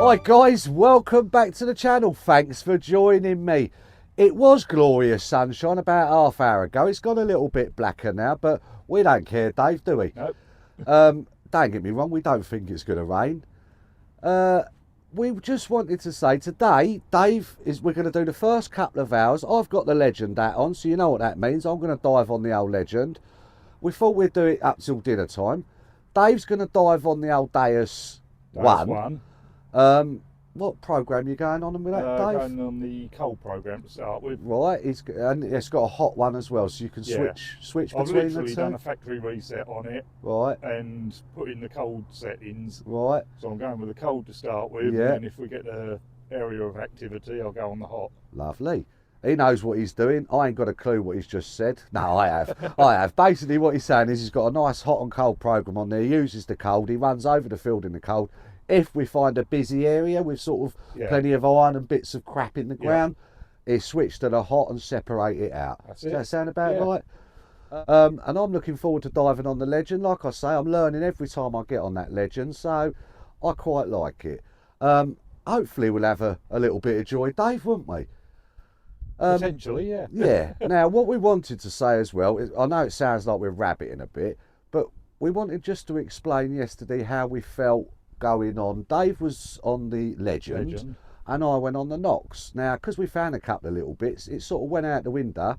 Hi guys, welcome back to the channel. Thanks for joining me. It was glorious sunshine about half hour ago. It's got a little bit blacker now, but we don't care, Dave, do we? Nope. Don't get me wrong, we don't think it's going to rain. We just wanted to say today, we're going to do the first couple of hours. I've got the legend hat on, so you know what that means. I'm going to dive on the old legend. We thought we'd do it up till dinner time. Dave's going to dive on the old Deus one. What program you going on with that, Dave? Going on the cold program to start with. Right, and it's got a hot one as well, so you can switch I've between the literally two. done a factory reset on it. Right. And put in the cold settings. Right. So I'm going with the cold to start with. Yeah. And then if we get the area of activity, I'll go on the hot. Lovely. He knows what he's doing. I ain't got a clue what he's just said. No, I have. I have. Basically, what he's saying is he's got a nice hot and cold program on there. He uses the cold. He runs over the field in the cold. If we find a busy area with sort of plenty of iron and bits of crap in the ground, he switch to the hot and separate it out. Does that sound about right? And I'm looking forward to diving on the legend. Like I say, I'm learning every time I get on that legend, so I quite like it. Hopefully we'll have a little bit of joy, Dave, won't we? Potentially, yeah. Yeah. Now, what we wanted to say as well is, I know it sounds like we're rabbiting a bit, but we wanted just to explain yesterday how we felt going on. Dave was on the legend. And I went on the NOKTA. Now, because we found a couple of little bits, it sort of went out the window,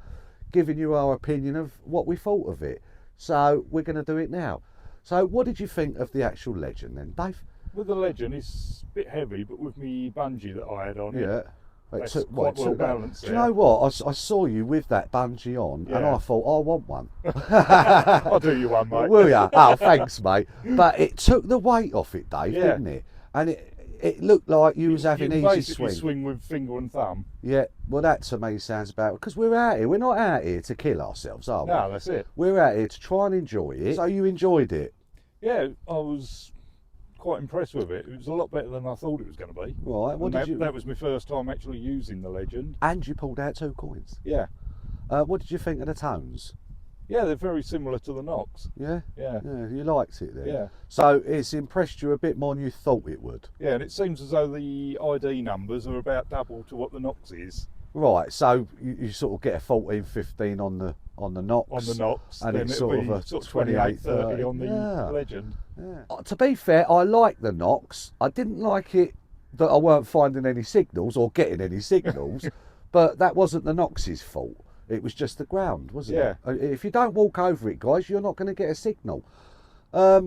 giving you our opinion of what we thought of it. So we're going to do it now. So what did you think of the actual legend then, Dave? With the legend, it's a bit heavy, but with me bungee that I had on it, It took quite well balanced. Do you know what? I saw you with that bungee on, and I thought, I want one. I'll do you one, mate. Will ya? Oh, thanks, mate. But it took the weight off it, Dave, didn't it? And it looked like you was having easy swing with finger and thumb. Yeah, well, that to me sounds about, because we're out here. We're not out here to kill ourselves, are we? No, that's it. We're out here to try and enjoy it. So you enjoyed it? Yeah, I was quite impressed with it. It was a lot better than I thought it was going to be. Right. That was my first time actually using the legend. And you pulled out 2 coins. Yeah. What did you think of the tones? Yeah, they're very similar to the NOKTA. Yeah? Yeah. You liked it then? Yeah. So it's impressed you a bit more than you thought it would? Yeah, and it seems as though the ID numbers are about double to what the NOKTA is. Right, so you sort of get a 14, 15 on the NOKTA. On the NOKTA, and then it's sort of a 28, 30 on the legend. Yeah. To be fair, I like the NOKTA. I didn't like it that I weren't finding any signals or getting any signals, but that wasn't the NOKTA's fault. It was just the ground, wasn't it? If you don't walk over it, guys, you're not going to get a signal. But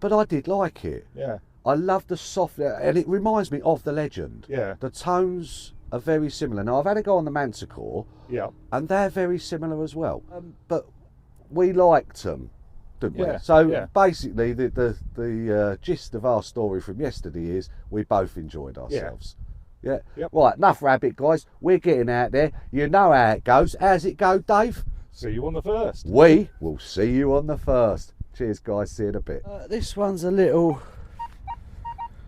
I did like it. Yeah. I love the soft, and it reminds me of the legend. Yeah. The tones are very similar. Now, I've had a go on the Manticore, and they're very similar as well. But we liked them, didn't we? So basically, the gist of our story from yesterday is we both enjoyed ourselves. Yeah. Right, enough rabbit, guys. We're getting out there. You know how it goes. How's it go, Dave? See you on the first. We will see you on the first. Cheers, guys. See you in a bit. This one's a little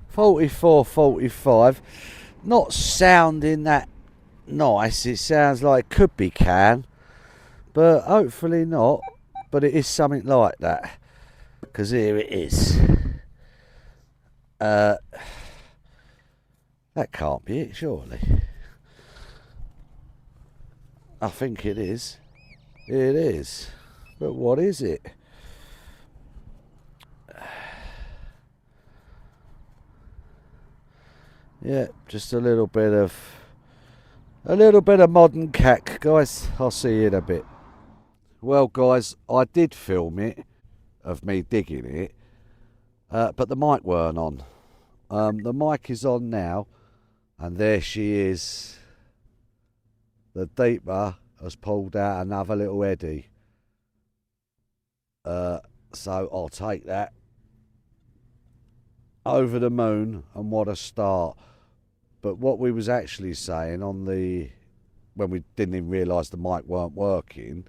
44, 45. Not sounding that nice. It sounds like it could be can, but hopefully not. But it is something like that, because here it is. That can't be it, surely. I think it is. It is. But what is it? Yeah, just a little bit of modern cack, guys. I'll see you in a bit. Well, guys, I did film it of me digging it, but the mic weren't on. The mic is on now, and there she is. The deeper has pulled out another little eddy. So I'll take that. Over the moon, and what a start. But what we was actually saying when we didn't even realise the mic weren't working,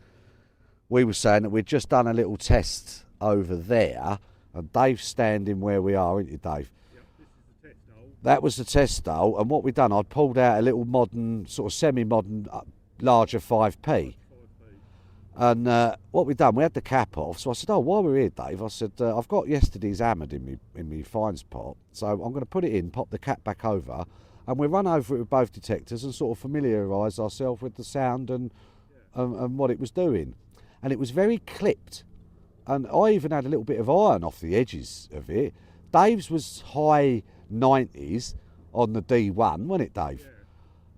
we were saying that we'd just done a little test over there, and Dave's standing where we are, isn't you, Dave? Yep, this is the test hole. That was the test hole, and what we'd done, I'd pulled out a little modern, sort of semi-modern, larger 5p. And what we done, we had the cap off. So I said, "Oh, while we're here, Dave," I said, "I've got yesterday's hammered in me fines pot, so I'm going to put it in, pop the cap back over, and we'll run over it with both detectors and sort of familiarise ourselves with the sound and what it was doing." And it was very clipped, and I even had a little bit of iron off the edges of it. Dave's was high 90s on the D1, wasn't it, Dave?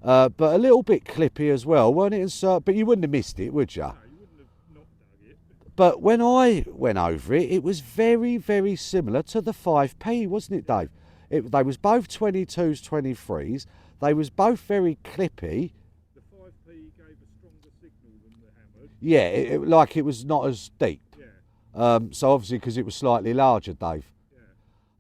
But a little bit clippy as well, weren't it? But you wouldn't have missed it, would you? No, you wouldn't have not dug it. But when I went over it, it was very, very similar to the 5p, wasn't it, Dave? They was both 22s, 23s. They was both very clippy. The 5p gave a stronger signal than the hammered. Yeah, like it was not as deep. Yeah. So obviously because it was slightly larger, Dave.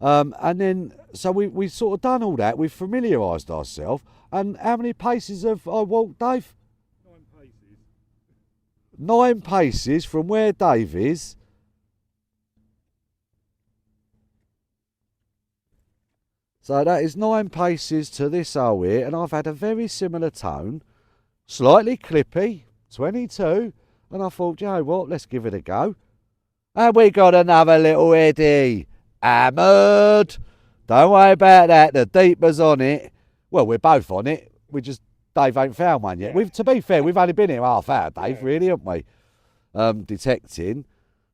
Yeah. And then, so we sort of done all that. We've familiarised ourselves. And how many paces have I walked, Dave? 9 paces. 9 paces from where Dave is. So that is 9 paces to this hole here, and I've had a very similar tone, slightly clippy, 22, and I thought, you know what, let's give it a go. And we got another little Eddie, hammered. Don't worry about that, the deeper's on it. Well, we're both on it. Dave ain't found one yet. To be fair, we've only been here half hour, Dave, really, haven't we? Detecting.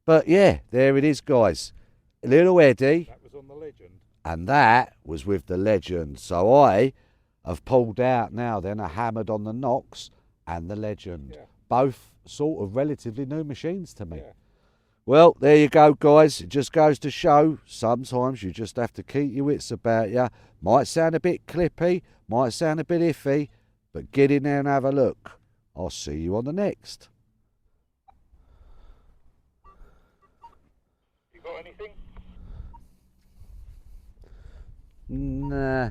But yeah, there it is, guys. Little Eddie. That was on the Legend. And that was with the Legend. So I have pulled out now then a hammered on the Knox and the Legend. Yeah. Both sort of relatively new machines to me. Yeah. Well, there you go, guys. It just goes to show sometimes you just have to keep your wits about you. Might sound a bit clippy, might sound a bit iffy, but get in there and have a look. I'll see you on the next. You got anything? Nah.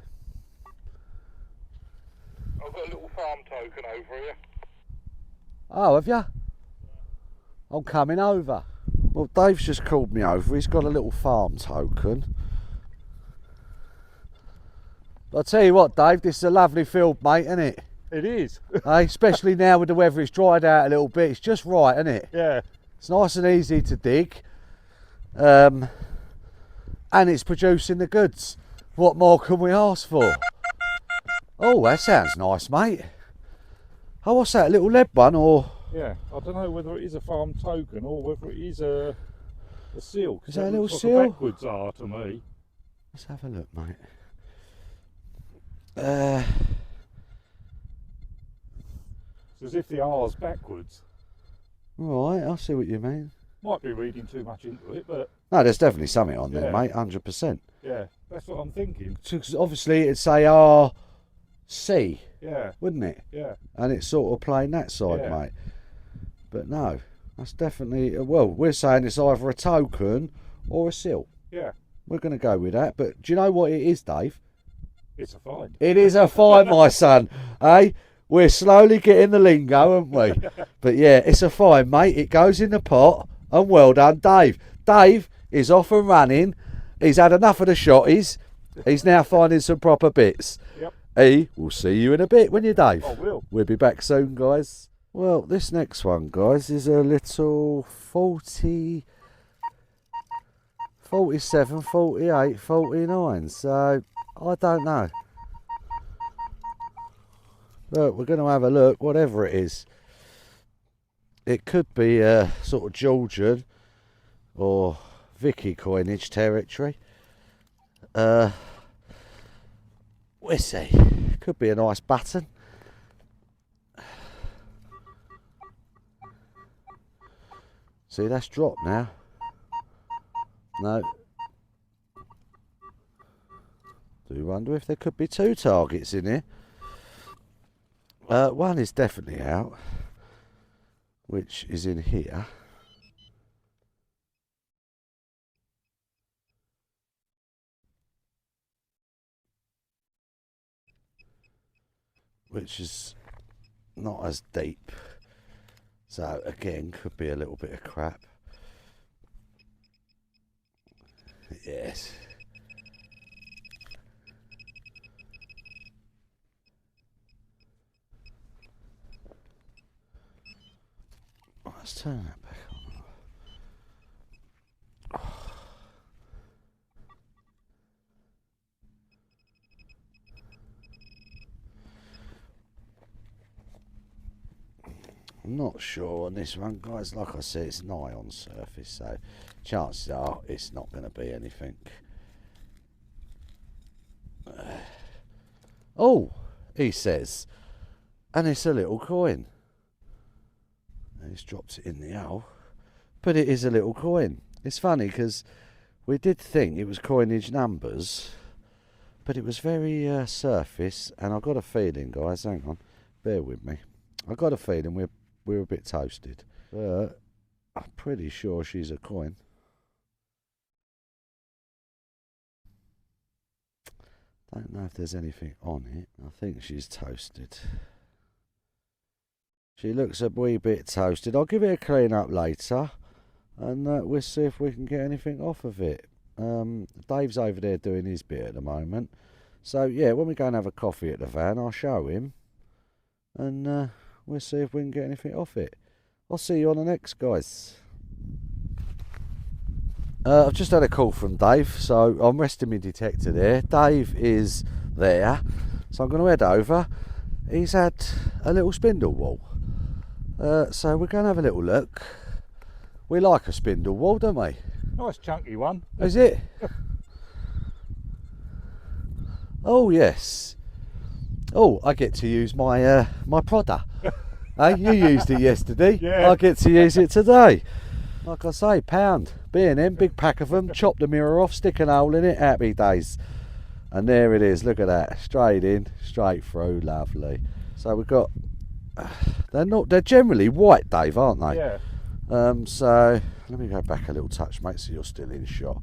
I've got a little farm token over here. Oh, have you? I'm coming over. Well, Dave's just called me over. He's got a little farm token. But I'll tell you what, Dave, this is a lovely field, mate, isn't it? It is. Hey, especially now with the weather, it's dried out a little bit. It's just right, isn't it? Yeah. It's nice and easy to dig. And it's producing the goods. What more can we ask for? Oh, that sounds nice, mate. Oh, what's that, a little lead one, or? Yeah, I don't know whether it is a farm token or whether it is a seal. Is that a little looks seal? Like a backwards are to me. Let's have a look, mate. It's as if the R's backwards. Right, I see what you mean. Might be reading too much into it, but No, there's definitely something on there, Yeah. mate, 100%. yeah, that's what I'm thinking. Because obviously it'd say RC, Yeah, wouldn't it? yeah, And it's sort of playing that side, Yeah. mate. But no, that's definitely, well, we're saying it's either a token or a seal. yeah. We're going to go with that. But do you know what it is, Dave? It's a find. It is a find, my son. Hey, we're slowly getting the lingo, aren't we? But yeah, it's a find, mate. It goes in the pot, and well done, Dave. Dave is off and running. He's had enough of the shotties. He's now finding some proper bits. Yep. Hey, we'll see you in a bit, won't you, Dave? I will. We'll be back soon, guys. Well, this next one, guys, is a little 40, 47, 48, 49. So, I don't know. Look, we're going to have a look, whatever it is. It could be a sort of Georgian or Vicky coinage territory. We'll see. Could be a nice button. See, that's dropped now. No. Do wonder if there could be two targets in here. One is definitely out, which is in here. Which is not as deep. So again, could be a little bit of crap. Yes. Let's turn that back on. I'm not sure on this one, guys. Like I said, it's nigh on surface, so chances are it's not going to be anything. Oh, he says, and it's a little coin. He's dropped it in the hole, but it is a little coin. It's funny because we did think it was coinage numbers, but it was very surface, and I've got a feeling, guys, hang on, bear with me. I've got a feeling we're a bit toasted, but I'm pretty sure she's a coin. Don't know if there's anything on it. I think she's toasted. She looks a wee bit toasted. I'll give it a clean up later, and we'll see if we can get anything off of it. Dave's over there doing his bit at the moment. So yeah, when we go and have a coffee at the van, I'll show him, and we'll see if we can get anything off it. I'll see you on the next, guys. I've just had a call from Dave, so I'm resting my detector there. Dave is there, so I'm going to head over. He's had a little spindle wall, so we're going to have a little look. We like a spindle wall, don't we? Nice chunky one. Is it? Oh yes. Oh, I get to use my my prodder. Hey, you used it yesterday. Yeah. I get to use it today. Like I say, £1. B&M, big pack of them. Chop the mirror off, stick an hole in it. Happy days. And there it is. Look at that. Straight in, straight through. Lovely. So we've got. They're generally white, Dave, aren't they? Yeah. So let me go back a little touch, mate, so you're still in shot.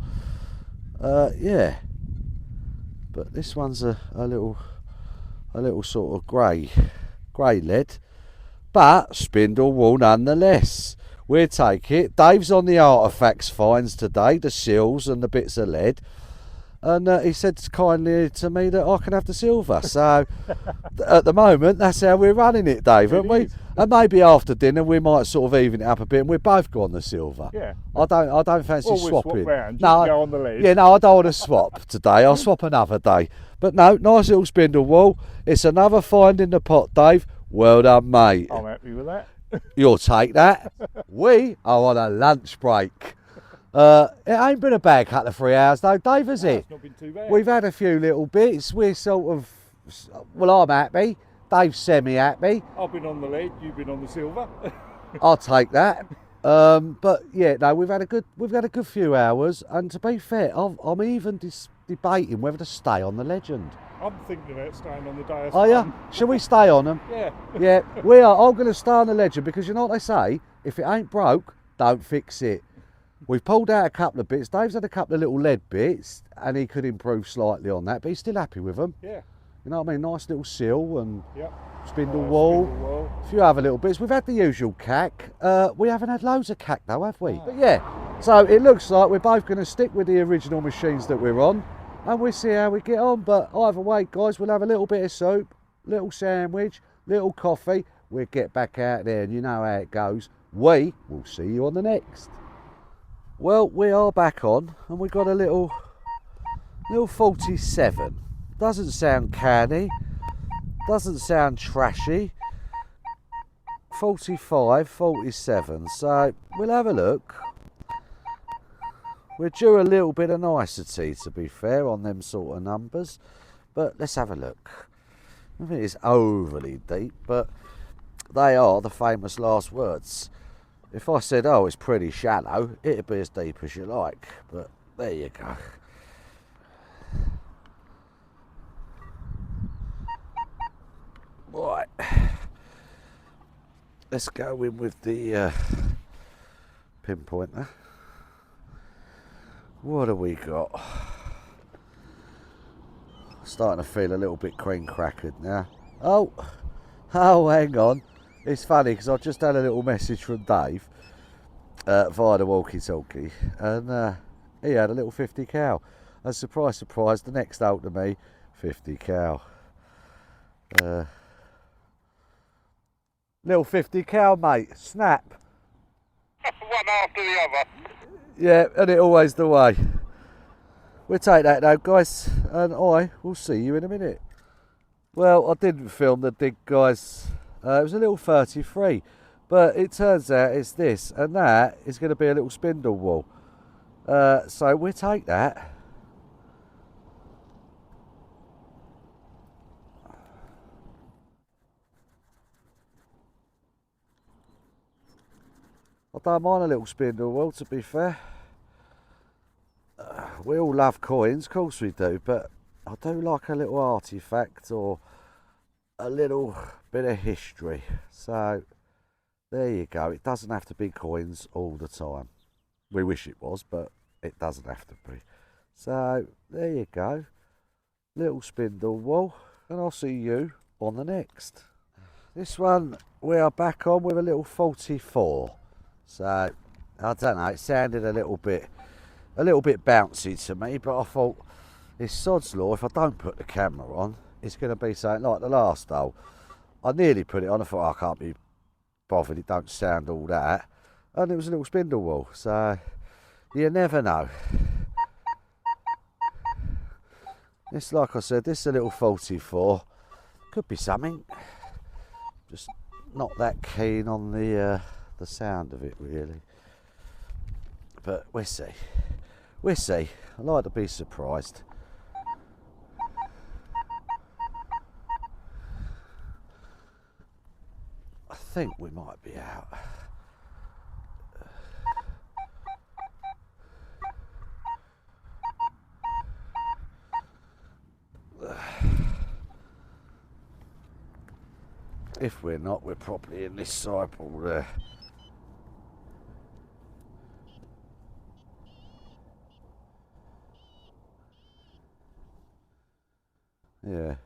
Yeah. But this one's a little sort of grey lead, but spindle wool nonetheless. We'll take it. Dave's on the artefacts finds today, the seals and the bits of lead, and he said kindly to me that I can have the silver. So at the moment, that's how we're running it, Dave, aren't we? And maybe after dinner we might sort of even it up a bit, and we both go on the silver. Yeah. I don't fancy swapping. Swap round. No, go on the lead. yeah, no, I don't want to swap today. I'll swap another day. But no, nice little spindle wool. It's another find in the pot, Dave. Well done, mate. I'm happy with that. You'll take that. We are on a lunch break. It ain't been a bad couple of 3 hours though, Dave, has it? It's not been too bad. We've had a few little bits. We're sort of, well, I'm happy. Dave's semi-happy. I've been on the lead. You've been on the silver. I'll take that. But yeah, no, we've had a good few hours. And to be fair, I'm even debating whether to stay on the Legend. I'm thinking about staying on the day. Are you? Shall we stay on them? Yeah. Yeah, we are. I'm going to stay on the Legend because you know what they say? If it ain't broke, don't fix it. We've pulled out a couple of bits. Dave's had a couple of little lead bits and he could improve slightly on that, but he's still happy with them. Yeah. You know what I mean? Nice little seal and Yep. spindle wool. Spindle wool. A few other little bits. We've had the usual cack. We haven't had loads of cack though, have we? No. But yeah, so it looks like we're both going to stick with the original machines that we're on and we'll see how we get on. But either way, guys, we'll have a little bit of soup, little sandwich, little coffee. We'll get back out there and you know how it goes. We will see you on the next. Well, we are back on and we've got a little 47. Doesn't sound canny, doesn't sound trashy. 45, 47, so we'll have a look. We're due a little bit of nicety, to be fair, on them sort of numbers, but let's have a look. I don't think it's overly deep, but they are the famous last words. If I said, oh, it's pretty shallow, it'd be as deep as you like, but there you go. Right, let's go in with the pinpointer. What have we got? Starting to feel a little bit cream crackered now. Oh, hang on. It's funny because I just had a little message from Dave via the walkie-talkie, and he had a little 50 cal. And surprise, surprise, the next hole to me, 50 cal. Little 50 cal, mate. Snap. after the other. Yeah, and it always the way. We'll take that though, guys, and I will see you in a minute. Well, I didn't film the dig, guys. It was a little 33, but it turns out it's this, and that is going to be a little spindle wall. So we'll take that. I don't mind a little spindle wall, to be fair. We all love coins, of course we do, but I do like a little artifact or a little bit of history. So there you go. It doesn't have to be coins all the time. We wish it was, but it doesn't have to be. So there you go. Little spindle wall, and I'll see you on the next. This one we are back on with a little 44. So I don't know, it sounded a little bit bouncy to me, but I thought it's sod's law. If I don't put the camera on, it's going to be something like the last hole. I nearly put it on. I thought, I can't be bothered, it don't sound all that, and it was a little spindle wall. So you never know. It's like I said, this is a little 44. Could be something. Just not that keen on the sound of it, really. But we'll see. We'll see. I like to be surprised. I think we might be out. If we're not, we're probably in this cycle there. Yeah.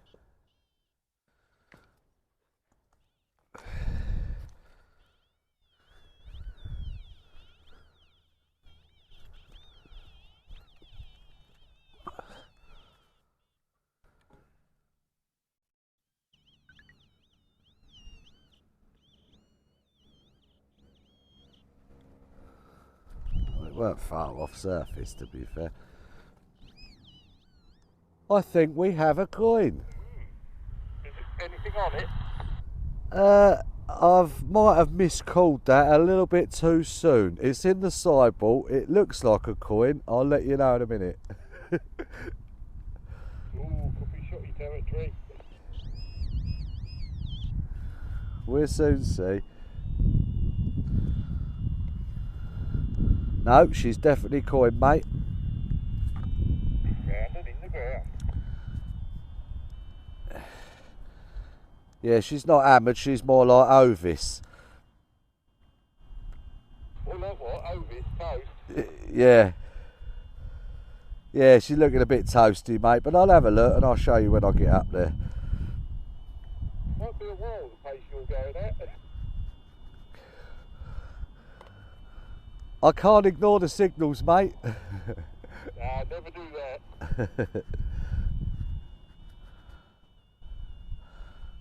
It weren't far off surface, to be fair. I think we have a coin. Is there anything on it? I might have miscalled that a little bit too soon. It's in the sideball. It looks like a coin. I'll let you know in a minute. Ooh, could be shotty territory. We'll soon see. No, she's definitely coin, mate. Grounded in the ground. Yeah, she's not hammered. She's more like Ovis. Well, like what? Ovis, toast. Yeah. Yeah, she's looking a bit toasty, mate. But I'll have a look and I'll show you when I get up there. Might be a while the pace you're going at. I can't ignore the signals, mate. Nah, never do that.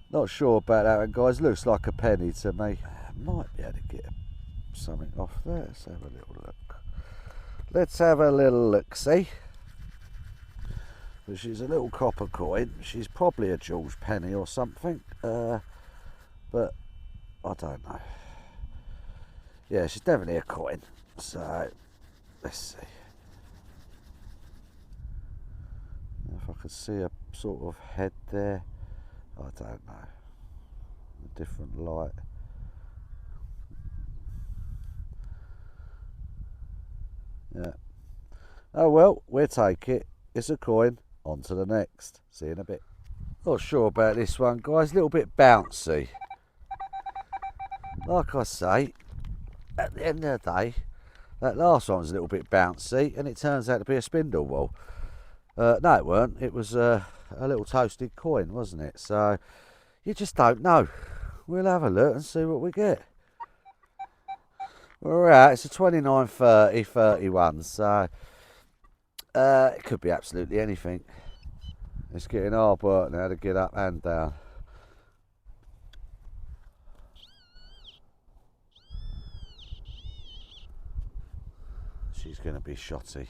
Not sure about that one, guys. Looks like a penny to me. Might be able to get something off there. Let's have a little look. Let's have a little look, see? But she's a little copper coin. She's probably a George penny or something. But I don't know. Yeah, she's definitely a coin. So, let's see. If I could see a sort of head there. I don't know. A different light. Yeah. Oh well, we'll take it. It's a coin. On to the next. See you in a bit. Not sure about this one, guys. A little bit bouncy. Like I say, at the end of the day, that last one was a little bit bouncy, and it turns out to be a spindle wall. No, it weren't. It was a little toasted coin, wasn't it? So you just don't know. We'll have a look and see what we get. Where we're at, it's a 29, 30, 31. So it could be absolutely anything. It's getting hard work now to get up and down. She's going to be shotty.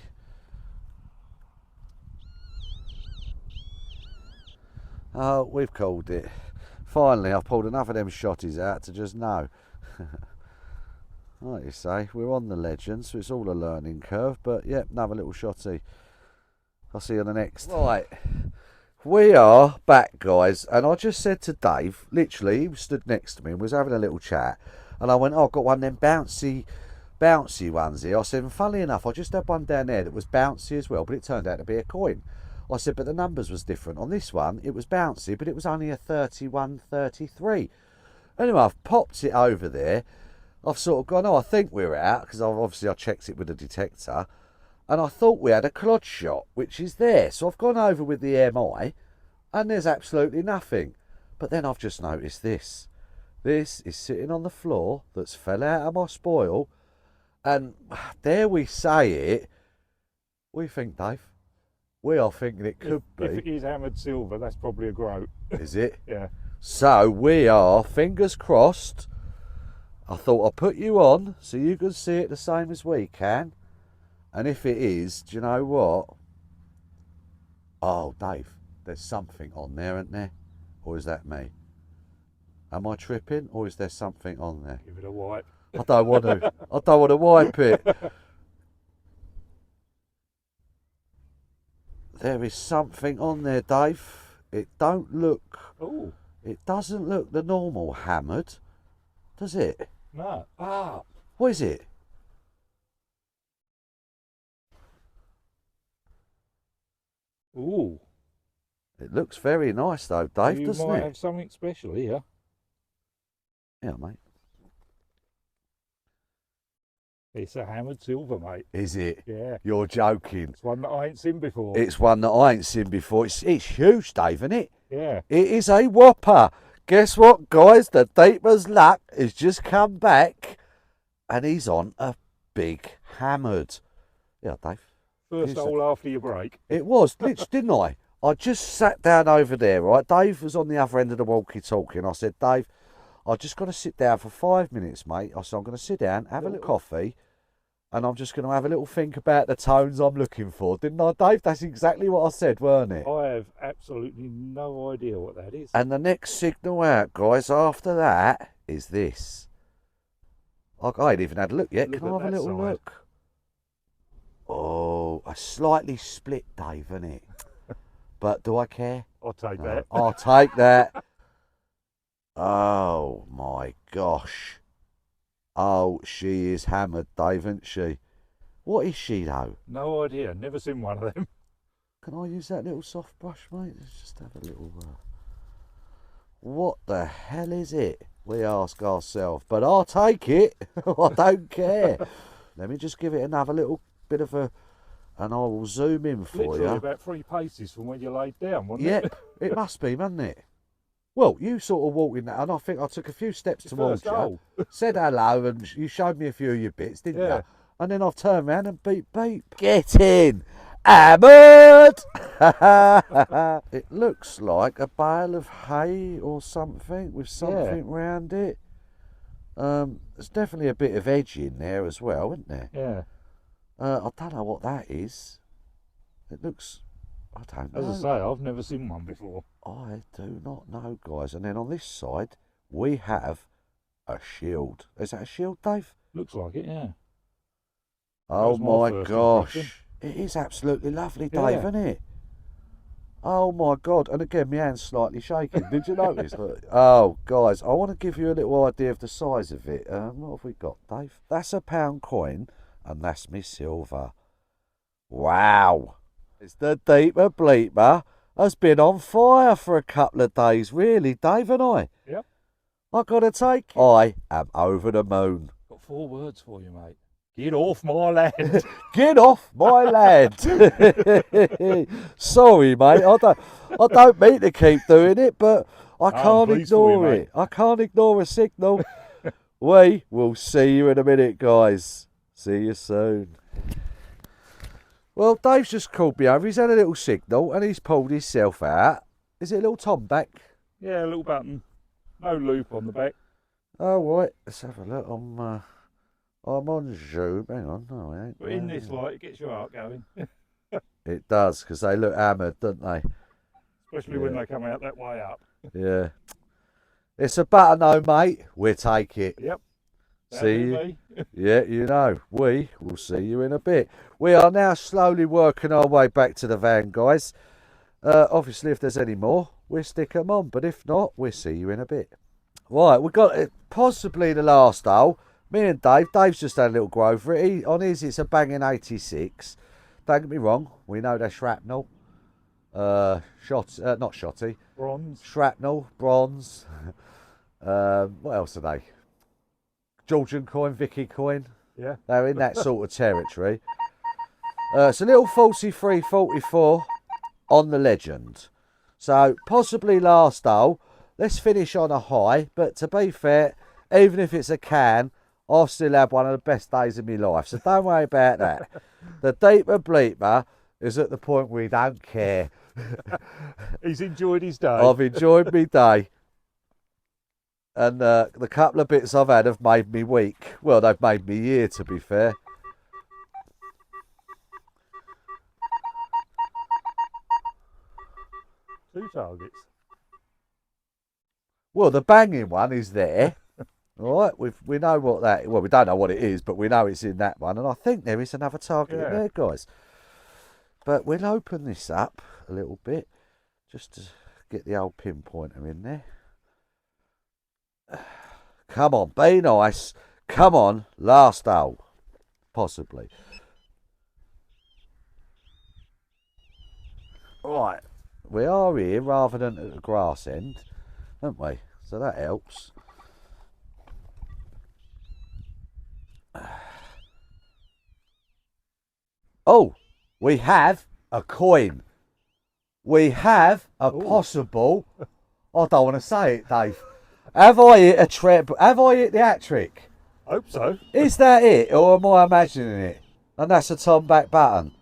Oh, we've called it. Finally, I've pulled enough of them shotties out to just know. Like you say, we're on the legend, so it's all a learning curve. But yep, another little shotty. I'll see you on the next. Right, we are back, guys. And I just said to Dave, literally, he stood next to me and was having a little chat. And I went, oh, I've got one of them bouncy ones here. I said, and funnily enough, I just had one down there that was bouncy as well, but it turned out to be a coin. I said, but the numbers was different. On this one, it was bouncy, but it was only a 31, 33. Anyway, I've popped it over there. I've sort of gone, oh, I think we're out, because obviously I checked it with the detector. And I thought we had a clod shot, which is there. So I've gone over with the MI, and there's absolutely nothing. But then I've just noticed this. This is sitting on the floor that's fell out of my spoil. And dare we say it, what do you think, Dave? We are thinking it could be. If it is hammered silver, that's probably a groat. Is it? Yeah. So we are, fingers crossed. I thought I'd put you on so you can see it the same as we can. And if it is, do you know what? Oh, Dave, there's something on there, isn't there? Or is that me? Am I tripping, or is there something on there? Give it a wipe. I don't want to. I don't want to wipe it. There is something on there, Dave. It don't look. Oh. It doesn't look the normal hammered, does it? No. Ah. What is it? Ooh. It looks very nice though, Dave, You doesn't might it? have something special here. Yeah, mate. It's a hammered silver, mate. Is it? Yeah. You're joking. It's one that I ain't seen before. It's one that I ain't seen before. It's huge, Dave, isn't it? Yeah. It is a whopper. Guess what, guys? The Deeper's luck has just come back, and he's on a big hammered. Yeah, Dave. First hole after your break. It was, literally, didn't I? I just sat down over there, right? Dave was on the other end of the walkie-talkie, and I said, Dave, I just got to sit down for 5 minutes, mate. I said, I'm going to sit down, have a little coffee, and I'm just going to have a little think about the tones I'm looking for. Didn't I, Dave? That's exactly what I said, weren't it? I have absolutely no idea what that is. And the next signal out, guys, after that, is this. I ain't even had a look yet. Can I have a little look? Oh, a slightly split, Dave, isn't it? But do I care? I'll take that. I'll take that. Oh, my gosh. Oh, she is hammered, Dave, isn't she? What is she, though? No idea. Never seen one of them. Can I use that little soft brush, mate? Let's just have a little... What the hell is it? We ask ourselves. But I'll take it. I don't care. Let me just give it another little bit of a... And I will zoom in for Literally you. about 3 paces from where you laid down, wasn't it? Yep, it must be, mustn't it? Well, you sort of walked in that, and I think I took a few steps towards you, said hello, and you showed me a few of your bits, didn't you? And then I've turned around and beep, beep. Get in! Hammered! It looks like a bale of hay or something with something round it. There's definitely a bit of edge in there as well, isn't there? Yeah. I don't know what that is. It looks... I don't know. As I say, I've never seen one before. I do not know, guys. And then on this side, we have a shield. Is that a shield, Dave? Looks like it, yeah. Oh my gosh. It is absolutely lovely, Dave, isn't it? Oh my God. And again, my hand's slightly shaking. Did you notice? Oh, guys, I want to give you a little idea of the size of it. What have we got, Dave? That's a £1 coin, and that's me silver. Wow. It's the Deeper Bleeper has been on fire for a couple of days, really, Dave and I. Yep. I got to take it. I am over the moon. Got 4 words for you, mate. Get off my land. Get off my land. Sorry, mate. I don't mean to keep doing it, but I can't ignore it. I can't ignore a signal. We will see you in a minute, guys. See you soon. Well, Dave's just called me over. He's had a little signal and he's pulled himself out. Is it a little tomback? Yeah, a little button. No loop on the back. Oh, right. Let's have a look. I'm on Zoom. Hang on, no, I ain't. But in this light, it gets your heart going. It does, because they look hammered, don't they? Especially when they come out that way up. Yeah. It's a butter, no, mate. We'll take it. Yep. See you. Me. Yeah, you know, we will see you in a bit. We are now slowly working our way back to the van, guys. Obviously, if there's any more, we'll stick them on. But if not, we'll see you in a bit. Right, we've got possibly the last hole. Me and Dave. Dave's just had a little go over it. On his, it's a banging 86. Don't get me wrong. We know they're shrapnel. Not shotty. Bronze. Shrapnel, bronze. What else are they? Georgian coin, Vicky coin. Yeah. They're in that sort of territory. It's a little 43-44 on the Legend. So possibly last hole. Let's finish on a high. But to be fair, even if it's a can, I've still had one of the best days of my life. So don't worry about that. The deeper bleeper is at the point where he don't care. He's enjoyed his day. I've enjoyed my day. And the couple of bits I've had have made me week. Well, they've made me year, to be fair. Two targets. Well, the banging one is there. All right, we know what that. Well, we don't know what it is, but we know it's in that one, and I think there is another target in there, guys. But we'll open this up a little bit just to get the old pinpointer in there. Come on, be nice. Come on, last hole, possibly. Right, we are here rather than at the grass end, aren't we? So that helps. Oh, we have a coin. We have a possible. I don't want to say it, Dave. Have I hit a trip? Have I hit the hat trick? Hope so. Is that it, or am I imagining it? And that's a Tom back button.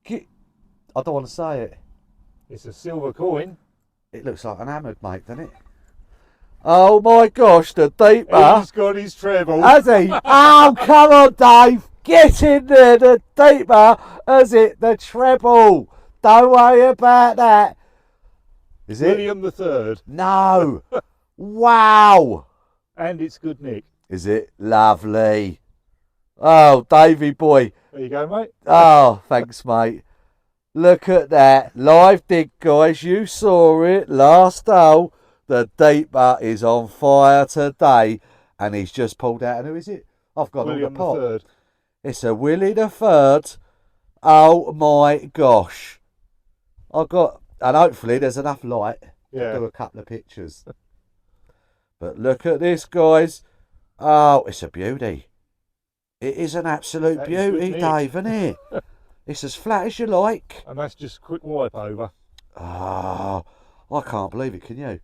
I don't want to say it. It's a silver coin. It looks like an hammered, mate, doesn't it? Oh my gosh, the deeper. He's got his treble. Has he? Oh, come on, Dave. Get in there. The deeper has it. The treble. Don't worry about that. Is it? William the Third. No. Wow. And it's good nick. Is it? Lovely. Oh, Davey boy. There you go, mate. Oh, thanks, mate. Look at that. Live dig, guys. You saw it. Last hole. The deeper is on fire today. And he's just pulled out. And who is it? I've got William the pot. the Third. It's a Willie the Third. Oh, my gosh. I've got... And hopefully there's enough light to do a couple of pictures. But look at this, guys. Oh, it's a beauty. It is an absolute beauty, Dave, isn't it? It's as flat as you like. And that's just a quick wipe over. Oh, I can't believe it, can you?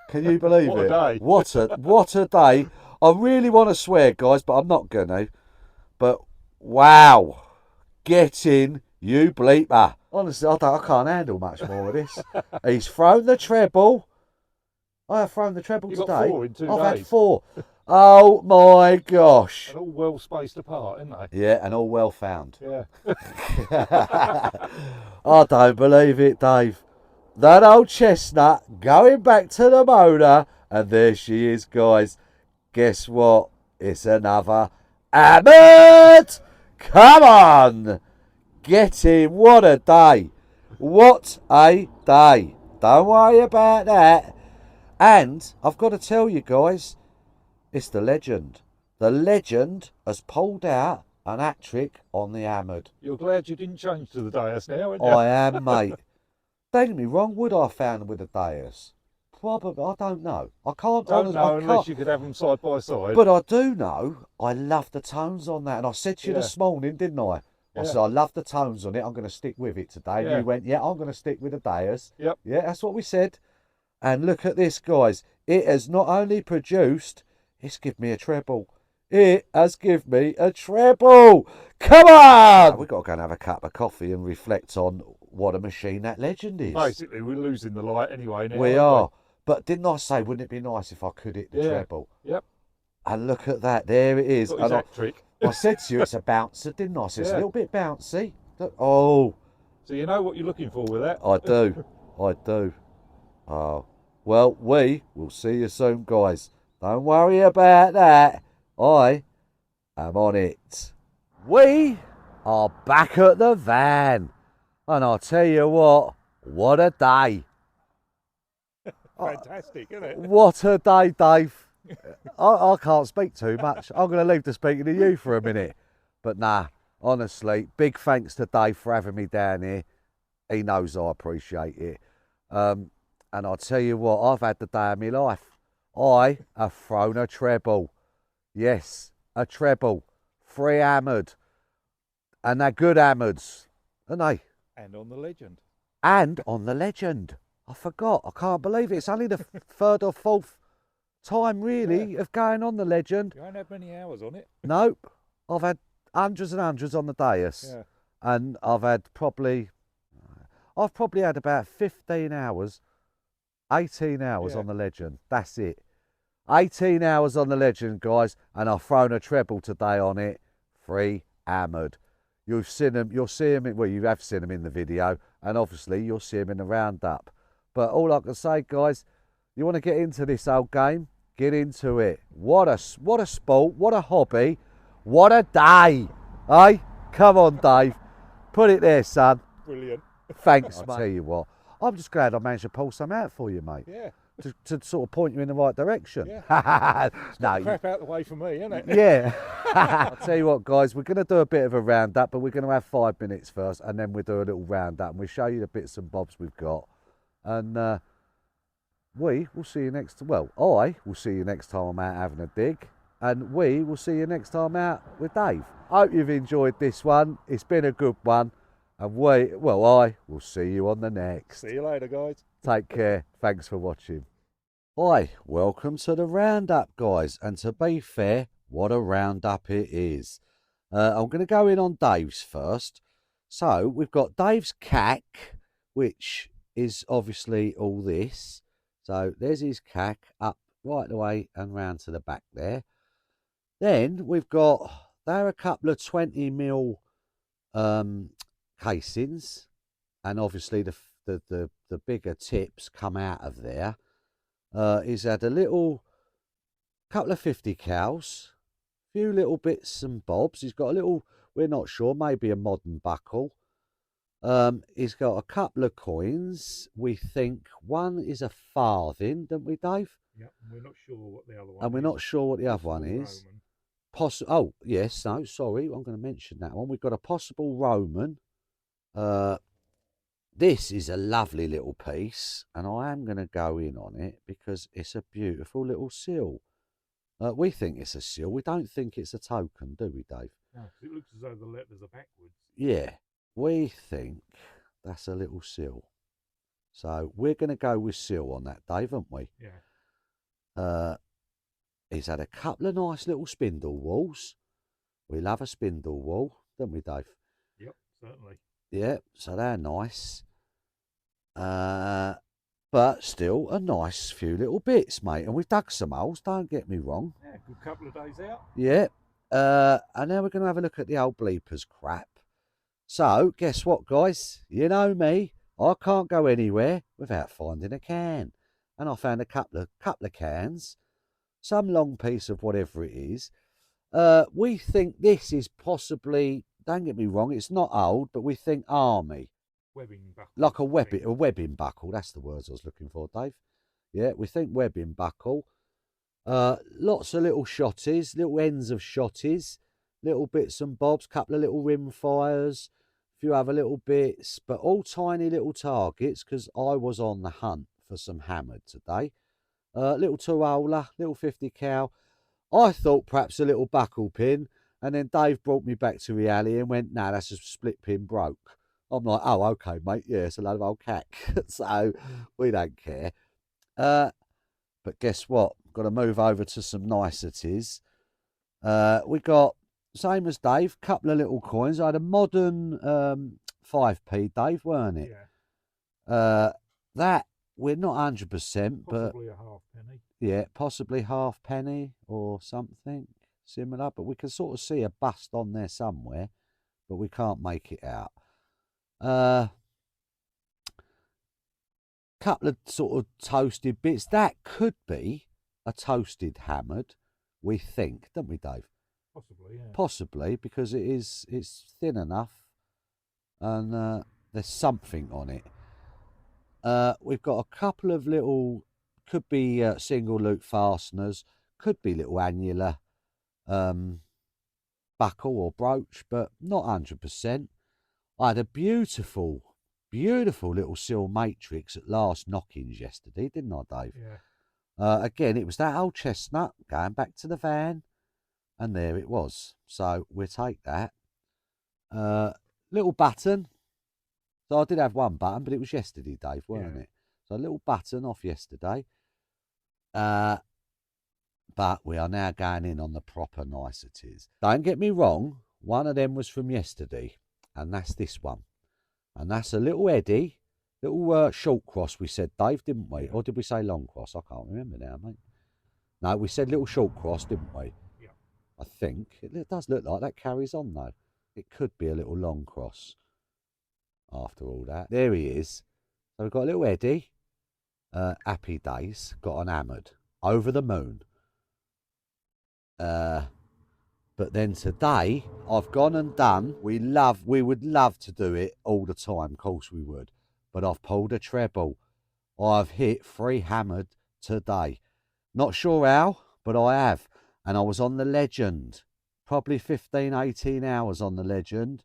Can you believe What it? a day. What a day. I really want to swear, guys, but I'm not going to. But, wow. Get in, you bleeper. Honestly, I can't handle much more of this. He's thrown the treble. I have thrown the treble You've today. got 4 in 2 I've days. had 4. Oh my gosh. And all well spaced apart, aren't they? Yeah, and all well found. Yeah. I don't believe it, Dave. That old chestnut going back to the motor, and there she is, guys. Guess what? It's another Abbott! Come on! Get in. What a day. What a day. Don't worry about that. And I've got to tell you, guys, it's the Legend. The Legend has pulled out an hat trick on the hammered. You're glad you didn't change to the Deus now, aren't you? I am, mate. Don't get me wrong, would I have found them with a Deus? Probably, I don't know. I can't. Don't know unless you could have them side by side. But I do know, I love the tones on that. And I said to you this morning, didn't I? I said, I love the tones on it. I'm going to stick with it today. And you went, yeah, I'm going to stick with the Deus. Yep. Yeah, that's what we said. And look at this, guys. It has not only produced, it's given me a treble. It has given me a treble. Come on! We've got to go and have a cup of coffee and reflect on what a machine that Legend is. Basically, we're losing the light anyway now. We are. But didn't I say, wouldn't it be nice if I could hit the treble? Yep. And look at that, there it is. Got his hat trick. I said to you, it's a bouncer, didn't I? So it's a Yeah. little bit bouncy. Oh, So you know what you're looking for with that. I do. I do. Oh, well, we will see you soon, guys. Don't worry about that. I am on it. We are back at the van. And I'll tell you what a day. Fantastic, isn't it? What a day, Dave. I can't speak too much. I'm going to leave the speaking to you for a minute. But nah, honestly, big thanks to Dave for having me down here. He knows I appreciate it. And I'll tell you what, I've had the day of my life. I have thrown a treble. Yes, a treble. 3 hammered. And they're good hammers, aren't they? And on the legend. And on the legend. I forgot. I can't believe it. It's only the third or fourth time, really, of going on the legend. You won't have many hours on it. Nope. I've had hundreds and hundreds on the dais. Yeah. And I've probably had about 15 hours, 18 hours on the legend. That's it. 18 hours on the legend, guys. And I've thrown a treble today on it. 3 hammered. You've seen them, you'll see them, well, you have seen them in the video, and obviously you'll see them in the roundup. But all I can say, guys, you want to get into this old game, get into it. What a sport, what a hobby, what a day, eh? Come on, Dave, put it there, son. Brilliant. Thanks, mate. I'll tell you what, I'm just glad I managed to pull some out for you, mate. Yeah. To sort of point you in the right direction. Yeah. No, Crap out the way for me, isn't it? yeah. I'll tell you what, guys, we're going to do a bit of a roundup, but we're going to have 5 minutes first, and then we'll do a little roundup, and we'll show you the bits and bobs we've got. And we will see you next. Well, I will see you next time I'm out having a dig, and we will see you next time out with Dave. Hope you've enjoyed this one. It's been a good one, and I will see you on the next. See you later, guys. Take care. Thanks for watching. Hi, welcome to the roundup, guys. And to be fair, what a roundup it is. I'm going to go in on Dave's first. So we've got Dave's cack, which is obviously all this. So there's his cack up right away and round to the back there. Then we've got, there are a couple of 20mm casings, and obviously the bigger tips come out of there. He's had a little couple of 50 cals, a few little bits and bobs. He's got a little, we're not sure, maybe a modern buckle. He's got a couple of coins. We think one is a farthing, don't we, Dave? Yeah, we're not sure what the other one is. And we're not sure what the other one is. Oh, yes, no, sorry, I'm going to mention that one. We've got a possible Roman. This is a lovely little piece, and I am going to go in on it because it's a beautiful little seal. We think it's a seal. We don't think it's a token, do we, Dave? No, it looks as though the letters are backwards. Yeah, we think that's a little seal. So we're going to go with seal on that, Dave, aren't we? Yeah. He's had a couple of nice little spindle walls. We love a spindle wall, don't we, Dave? Yep, certainly. Yeah, so they're nice. But still a nice few little bits, mate. And we've dug some holes, don't get me wrong. Yeah, good couple of days out. Yeah. And now we're going to have a look at the old bleepers crap. So, guess what, guys? You know me. I can't go anywhere without finding a can. And I found a couple of cans. Some long piece of whatever it is. We think this is possibly, don't get me wrong, it's not old, but we think army. Webbing buckle. Like a webbing buckle. That's the words I was looking for, Dave. Yeah, we think webbing buckle. Lots of little shotties, little ends of shotties, little bits and bobs, couple of little rim fires, a few other little bits, but all tiny little targets because I was on the hunt for some hammered today. Little 2-holer, little 50 cal. I thought perhaps a little buckle pin, and then Dave brought me back to reality and went, "No, that's a split pin broke." I'm like, "Oh, okay, mate. Yeah, it's a load of old cack." So we don't care. But guess what? Got to move over to some niceties. We got, same as Dave, couple of little coins. I had a modern 5p, Dave, weren't it? Yeah. That we're not 100%, but Possibly a halfpenny. yeah, possibly halfpenny or something similar. But we can sort of see a bust on there somewhere, but we can't make it out. Couple of sort of toasted bits. That could be a toasted hammered, we think, don't we, Dave? Possibly, yeah. Possibly, because it's thin enough and there's something on it. We've got a couple of little, could be single loop fasteners, could be little annular buckle or brooch, but not 100%. I had a beautiful little seal matrix at last knockings yesterday, didn't I, Dave? Yeah. Again, it was that old chestnut going back to the van, and there it was. So we'll take that. Little button. So I did have one button, but it was yesterday, Dave, weren't it? So a little button off yesterday. But we are now going in on the proper niceties. Don't get me wrong, one of them was from yesterday, and that's this one. And that's a little Eddie, little short cross, we said, Dave, didn't we? Yeah. Or did we say long cross? I can't remember now, mate. No, we said little short cross, didn't we? Yeah. I think. It does look like that carries on, though. It could be a little long cross after all that. There he is. So we've got a little Eddie. Happy days. Got on hammered. Over the moon. But then today, I've gone and done, we would love to do it all the time, of course we would. But I've pulled a treble. I've hit 3 hammered today. Not sure how, but I have. And I was on the Legend. Probably 15, 18 hours on the Legend.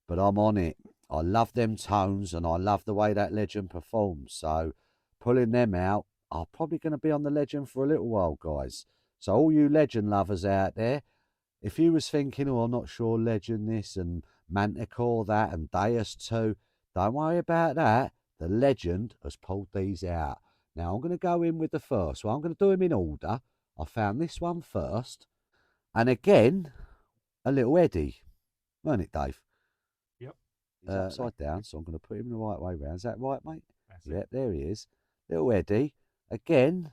But I'm on it. I love them tones and I love the way that Legend performs. So pulling them out, I'm probably going to be on the Legend for a little while, guys. So all you Legend lovers out there, if you was thinking, oh, I'm not sure, Legend this and Manticore that and Deus 2, don't worry about that. The Legend has pulled these out. Now I'm going to go in with the first one. I'm going to do them in order. I found this one first. And again, a little Eddie. Weren't it, Dave? Yep. He's upside down, so I'm going to put him the right way round. Is that right, mate? That's Yep, it. there he is. Little Eddie. Again,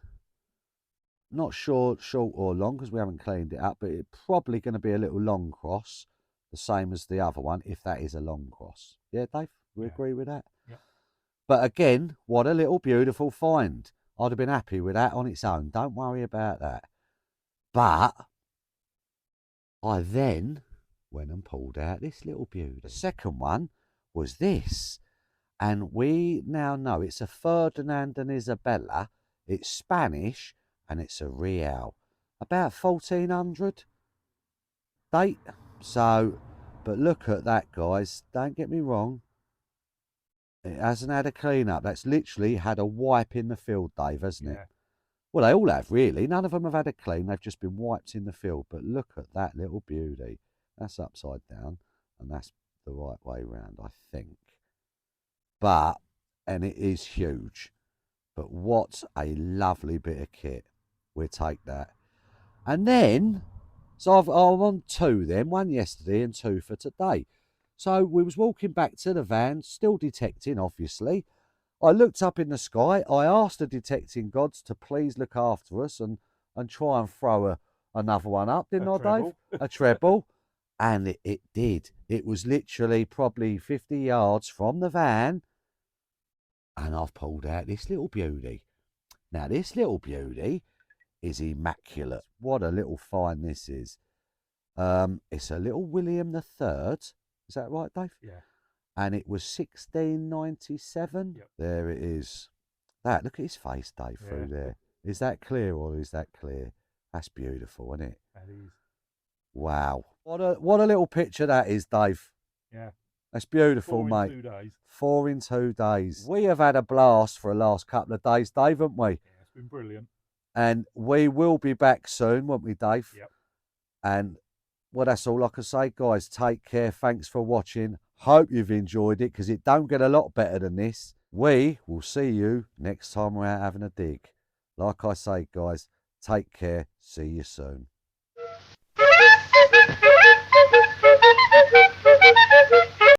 not sure short or long because we haven't cleaned it up, but it's probably going to be a little long cross, the same as the other one, if that is a long cross. Yeah, Dave? We agree with that? Yeah. But again, what a little beautiful find. I'd have been happy with that on its own. Don't worry about that. But I then went and pulled out this little beauty. The second one was this. And we now know it's a Ferdinand and Isabella. It's Spanish and it's a real. About 1400 date. So, but look at that, guys. Don't get me wrong. It hasn't had a clean up. That's literally had a wipe in the field, Dave, hasn't it? Well, they all have, really. None of them have had a clean. They've just been wiped in the field. But look at that little beauty. That's upside down. And that's the right way round, I think. But, and it is huge. But what a lovely bit of kit. We'll take that. And then, so I'm on 2 then. 1 yesterday and 2 for today. So we was walking back to the van, still detecting, obviously. I looked up in the sky. I asked the detecting gods to please look after us and try and throw another one up, didn't I, Dave? A treble. And it did. It was literally probably 50 yards from the van. And I've pulled out this little beauty. Now, this little beauty is immaculate. What a little find this is. It's a little William III. Is that right, Dave? Yeah. And it was 1697. Yep. There it is. That, look at his face, Dave, through there. Is that clear or is that clear? That's beautiful, isn't it? That is. Wow. What a little picture that is, Dave. Yeah. That's beautiful, 4 mate. in 2 days. 4 in 2 days. We have had a blast for the last couple of days, Dave, haven't we? Yeah, it's been brilliant. And we will be back soon, won't we, Dave? Yep. And well, that's all I can say, guys. Take care. Thanks for watching. Hope you've enjoyed it because it don't get a lot better than this. We will see you next time we're out having a dig. Like I say, guys, take care. See you soon.